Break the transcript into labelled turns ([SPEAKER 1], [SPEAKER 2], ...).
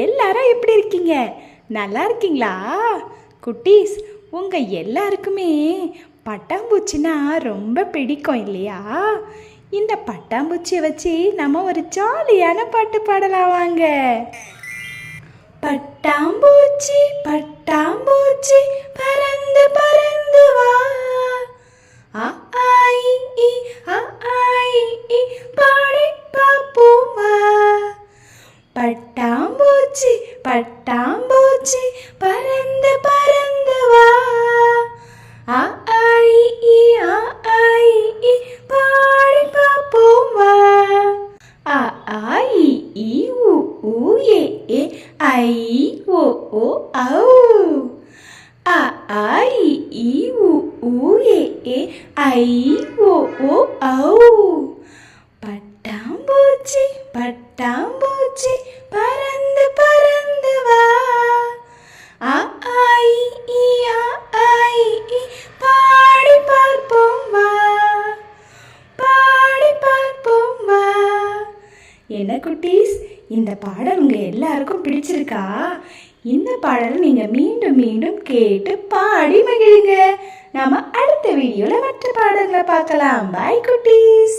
[SPEAKER 1] எல்லாரும் எப்படி இருக்கீங்க? நல்லா இருக்கீங்களா? குட்டீஸ், உங்கள் எல்லாருக்குமே பட்டாம்பூச்சின்னா ரொம்ப பிடிக்கும் இல்லையா? இந்த பட்டாம்பூச்சியை வச்சு நம்ம ஒரு ஜாலியான பாட்டு பாடலாம் வாங்க. பட்டாம்பூச்சி பட்டாம்பூச்சி பறந்து பறந்து வா, ஆ ஆ இ ஆ ஆ இ பாடி பாப்போம் வா. பட்டாம்பூச்சி பட்டாம்பூச்சி பறந்து பறந்து வா, ஆ ஆ இ ஆ ஆ இ பாடி பாப்போம் வா. ஆ ஆ இ உ ஊ ஏ ஏ ஐ ஓ ஓ ஔ. ஆ ஆ இ உ ஊ ஏ ஏ ஐ ஓ ஓ ஔ. பட்டாம்பூச்சி பட்டாம்பூச்சி பறந்து பறந்து வா, ஆ ஆ இ ஆ ஆ இ பாடி பார்ப்போம் வா, பாடி பார்ப்போம் வா. என்ன குட்டீஸ், இந்த பாடல் உங்கள் எல்லாருக்கும் பிடிச்சிருக்கா? இந்த பாடலை நீங்கள் மீண்டும் மீண்டும் கேட்டு பாடி மகிழுங்க. நாம அடுத்த வீடியோவில் மற்ற பாடல்களை பார்க்கலாம். பாய் குட்டீஸ்.